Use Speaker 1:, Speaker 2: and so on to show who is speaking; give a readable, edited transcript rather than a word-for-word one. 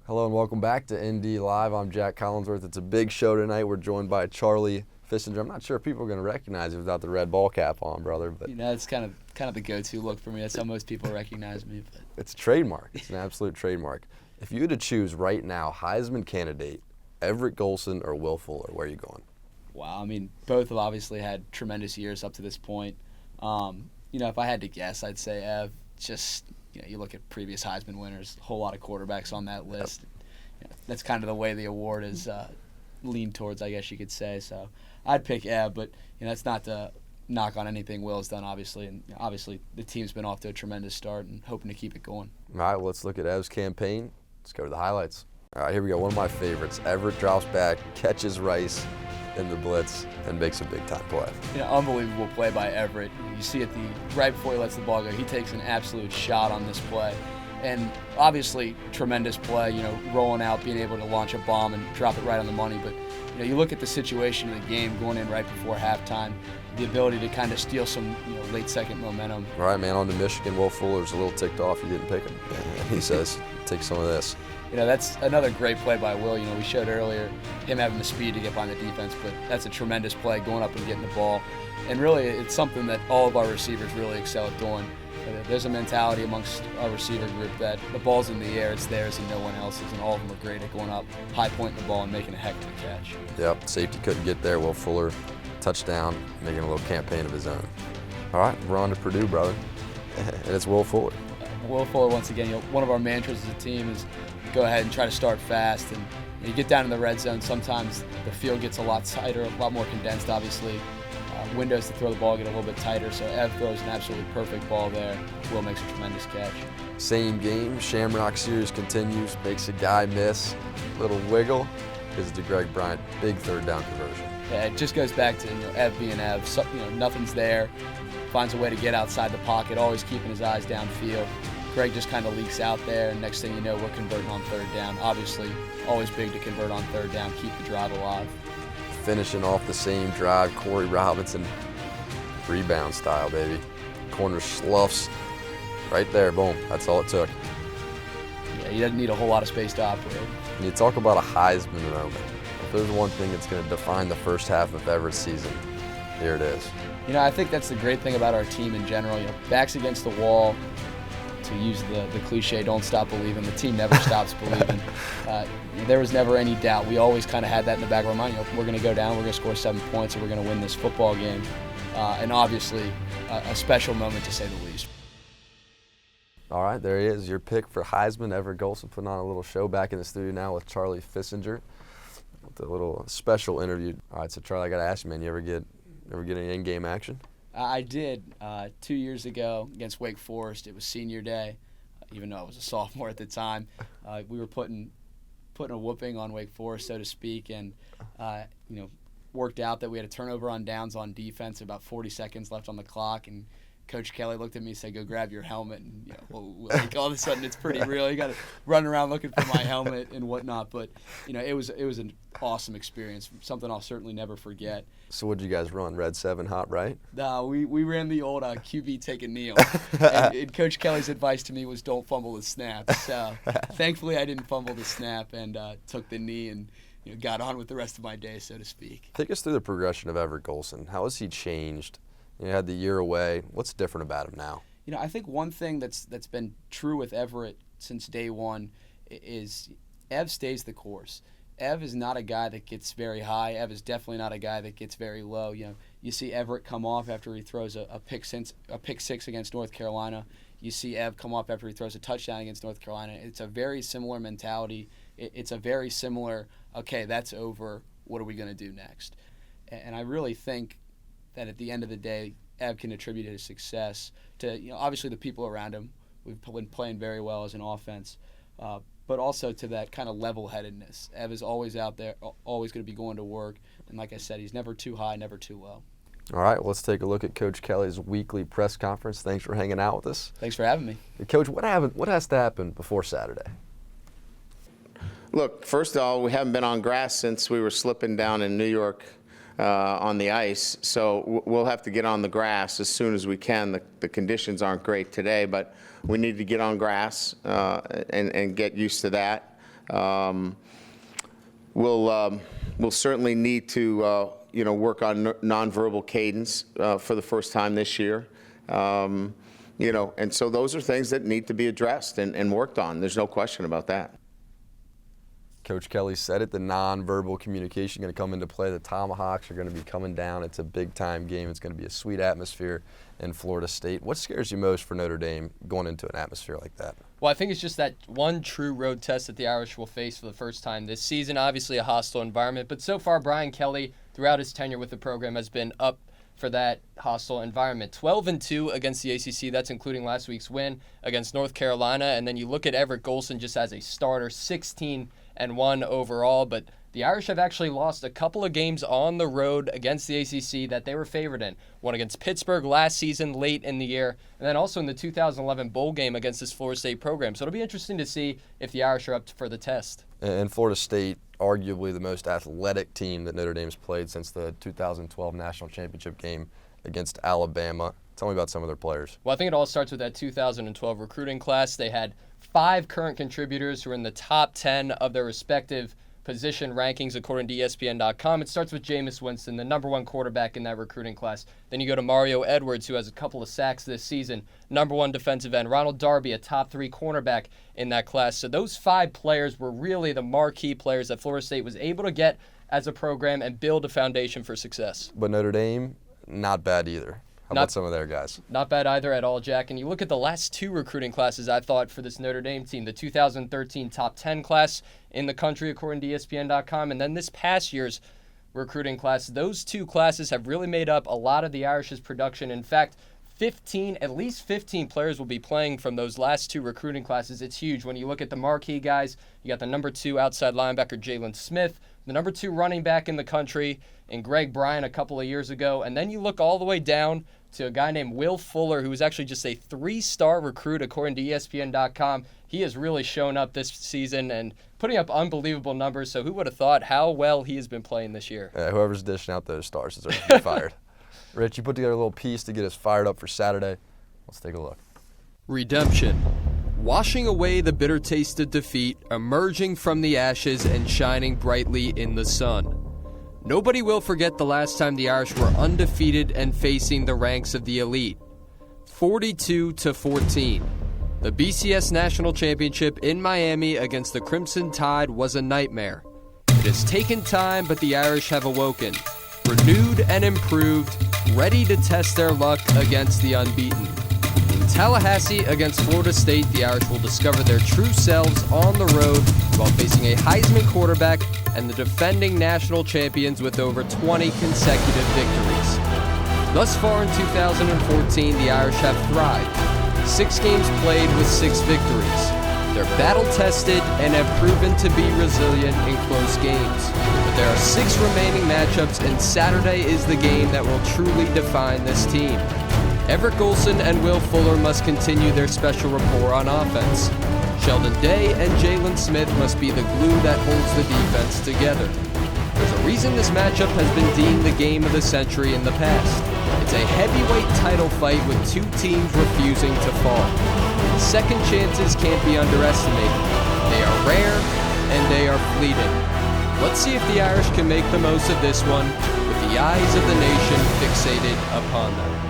Speaker 1: Hello and welcome back to ND Live. I'm Jac Collinsworth. It's a big show tonight. We're joined by Charlie Fiessinger. I'm not sure if people are going to recognize you without the red ball cap on, brother. But
Speaker 2: it's kind of the go-to look for me. That's how most people recognize me. But
Speaker 1: it's a trademark. It's an absolute trademark. If you had to choose right now, Heisman candidate, Everett Golson or Will Fuller, where are you going?
Speaker 2: Wow, both have obviously had tremendous years up to this point. If I had to guess, I'd say Ev. Just you look at previous Heisman winners, a whole lot of quarterbacks on that list. That's kind of the way the award is leaned towards, I guess you could say. So I'd pick Ev, but that's not to knock on anything Will's done, obviously. And obviously the team's been off to a tremendous start and hoping to keep it going.
Speaker 1: All right, well, let's look at Ev's campaign. Let's go to the highlights. All right, here we go. One of my favorites. Everett drops back, catches Rice in the blitz, and makes a big-time play.
Speaker 2: Unbelievable play by Everett. You see it right before he lets the ball go, he takes an absolute shot on this play. And obviously, tremendous play, rolling out, being able to launch a bomb and drop it right on the money. But, you look at the situation of the game going in right before halftime, the ability to kind of steal some, late-second momentum.
Speaker 1: All right, man, on to Michigan. Will Fuller's a little ticked off you didn't pick him. And he says, take some of this.
Speaker 2: That's another great play by Will. We showed earlier him having the speed to get behind the defense, but that's a tremendous play, going up and getting the ball. And really, it's something that all of our receivers really excel at doing. There's a mentality amongst our receiver group that the ball's in the air, it's theirs and no one else's, and all of them are great at going up, high pointing the ball, and making a heck of a catch.
Speaker 1: Yep, safety couldn't get there. Will Fuller, touchdown, making a little campaign of his own. All right, we're on to Purdue, brother, and it's Will Fuller.
Speaker 2: Will Fuller, once again, one of our mantras as a team is go ahead and try to start fast. And you get down in the red zone, sometimes the field gets a lot tighter, a lot more condensed, obviously. Windows to throw the ball get a little bit tighter, so Ev throws an absolutely perfect ball there. Will makes a tremendous catch.
Speaker 1: Same game, Shamrock series continues, makes a guy miss, little wiggle, gives it to Greg Bryant, big third down conversion.
Speaker 2: Yeah, it just goes back to Ev being Ev. So, nothing's there, finds a way to get outside the pocket, always keeping his eyes downfield. Greg just kind of leaks out there, and next thing you know, we're converting on third down. Obviously, always big to convert on third down, keep the drive alive.
Speaker 1: Finishing off the same drive, Corey Robinson, rebound style, baby. Corner sloughs, right there, boom, that's all it took.
Speaker 2: Yeah, he doesn't need a whole lot of space to operate.
Speaker 1: And you talk about a Heisman moment. If there's one thing that's going to define the first half of Everett's season, here it is.
Speaker 2: I think that's the great thing about our team in general. Backs against the wall, to use the cliche, don't stop believing. The team never stops believing. There was never any doubt. We always kind of had that in the back of our mind. We're going to go down, we're going to score 7 points, and we're going to win this football game. And obviously, a special moment to say the least.
Speaker 1: All right, there he is, your pick for Heisman. Everett Golson putting on a little show back in the studio now with Charlie Fiessinger with a little special interview. All right, so Charlie, I got to ask you, man, you ever get any in-game action?
Speaker 2: I did 2 years ago against Wake Forest. It was senior day, even though I was a sophomore at the time. We were putting a whooping on Wake Forest, so to speak, and worked out that we had a turnover on downs on defense, about 40 seconds left on the clock, and Coach Kelly looked at me and said, "Go grab your helmet." And all of a sudden, it's pretty real. You got to run around looking for my helmet and whatnot. But it was an awesome experience, something I'll certainly never forget.
Speaker 1: So what did you guys run? Red 7 hot, right?
Speaker 2: No, we ran the old QB take a kneel. and Coach Kelly's advice to me was don't fumble the snap. So thankfully, I didn't fumble the snap and took the knee and got on with the rest of my day, so to speak.
Speaker 1: Take us through the progression of Everett Golson. How has he changed? You had the year away. What's different about him now?
Speaker 2: I think one thing that's been true with Everett since day one is Ev stays the course. Ev is not a guy that gets very high. Ev is definitely not a guy that gets very low. You see Everett come off after he throws a pick six against North Carolina. You see Ev come off after he throws a touchdown against North Carolina. It's a very similar mentality. It's a very similar, okay, that's over. What are we going to do next? And I really think that at the end of the day, Ev can attribute his success to obviously the people around him. We've been playing very well as an offense, but also to that kind of level-headedness. Ev is always out there, always going to be going to work, and like I said, he's never too high, never too low.
Speaker 1: All right, well, let's take a look at Coach Kelly's weekly press conference. Thanks for hanging out with us.
Speaker 2: Thanks for having me.
Speaker 1: Coach, what has to happen before Saturday?
Speaker 3: Look, first of all, we haven't been on grass since we were slipping down in New York on the ice, so we'll have to get on the grass as soon as we can. The conditions aren't great today, but we need to get on grass and get used to that. We'll certainly need to work on nonverbal cadence for the first time this year. And so those are things that need to be addressed and worked on. There's no question about that.
Speaker 1: Coach Kelly said it, the nonverbal communication going to come into play. The Tomahawks are going to be coming down. It's a big-time game. It's going to be a sweet atmosphere in Florida State. What scares you most for Notre Dame going into an atmosphere like that?
Speaker 4: Well, I think it's just that one true road test that the Irish will face for the first time this season. Obviously a hostile environment, but so far Brian Kelly, throughout his tenure with the program, has been up for that hostile environment. 12-2 against the ACC. That's including last week's win against North Carolina. And then you look at Everett Golson just as a starter, 16-1 overall. But the Irish have actually lost a couple of games on the road against the ACC that they were favored in. One against Pittsburgh last season, late in the year, and then also in the 2011 bowl game against this Florida State program. So it'll be interesting to see if the Irish are up for the test.
Speaker 1: And Florida State, arguably the most athletic team that Notre Dame's played since the 2012 national championship game against Alabama. Tell me about some of their players.
Speaker 4: Well, I think it all starts with that 2012 recruiting class. They had 5 current contributors who are in the top 10 of their respective position rankings according to ESPN.com. It starts with Jameis Winston, the number 1 quarterback in that recruiting class. Then you go to Mario Edwards, who has a couple of sacks this season, number 1 defensive end. Ronald Darby, a top 3 cornerback in that class. So those 5 players were really the marquee players that Florida State was able to get as a program and build a foundation for success.
Speaker 1: But Notre Dame, not bad either. How about some of their guys?
Speaker 4: Not bad either at all, Jack. And you look at the last 2 recruiting classes, I thought, for this Notre Dame team, the 2013 top 10 class in the country, according to ESPN.com, and then this past year's recruiting class. Those 2 classes have really made up a lot of the Irish's production. In fact, at least 15 players will be playing from those last 2 recruiting classes. It's huge. When you look at the marquee guys, you got the number 2 outside linebacker, Jalen Smith, the number 2 running back in the country, and Greg Bryan a couple of years ago. And then you look all the way down to a guy named Will Fuller, who was actually just a 3-star recruit according to ESPN.com. He has really shown up this season and putting up unbelievable numbers. So who would have thought how well he has been playing this year?
Speaker 1: Whoever's dishing out those stars deserves to be fired. Rich, you put together a little piece to get us fired up for Saturday. Let's take a look.
Speaker 4: Redemption. Washing away the bitter taste of defeat, emerging from the ashes and shining brightly in the sun. Nobody will forget the last time the Irish were undefeated and facing the ranks of the elite. 42-14. The BCS National Championship in Miami against the Crimson Tide was a nightmare. It has taken time, but the Irish have awoken, renewed and improved, ready to test their luck against the unbeaten. In Tallahassee against Florida State, the Irish will discover their true selves on the road while facing a Heisman quarterback and the defending national champions with over 20 consecutive victories. Thus far in 2014, the Irish have thrived. 6 games played with 6 victories. They're battle-tested and have proven to be resilient in close games. But there are 6 remaining matchups, and Saturday is the game that will truly define this team. Everett Golson and Will Fuller must continue their special rapport on offense. Sheldon Day and Jalen Smith must be the glue that holds the defense together. There's a reason this matchup has been deemed the game of the century in the past. It's a heavyweight title fight with 2 teams refusing to fall. Second chances can't be underestimated. They are rare and they are fleeting. Let's see if the Irish can make the most of this one with the eyes of the nation fixated upon them.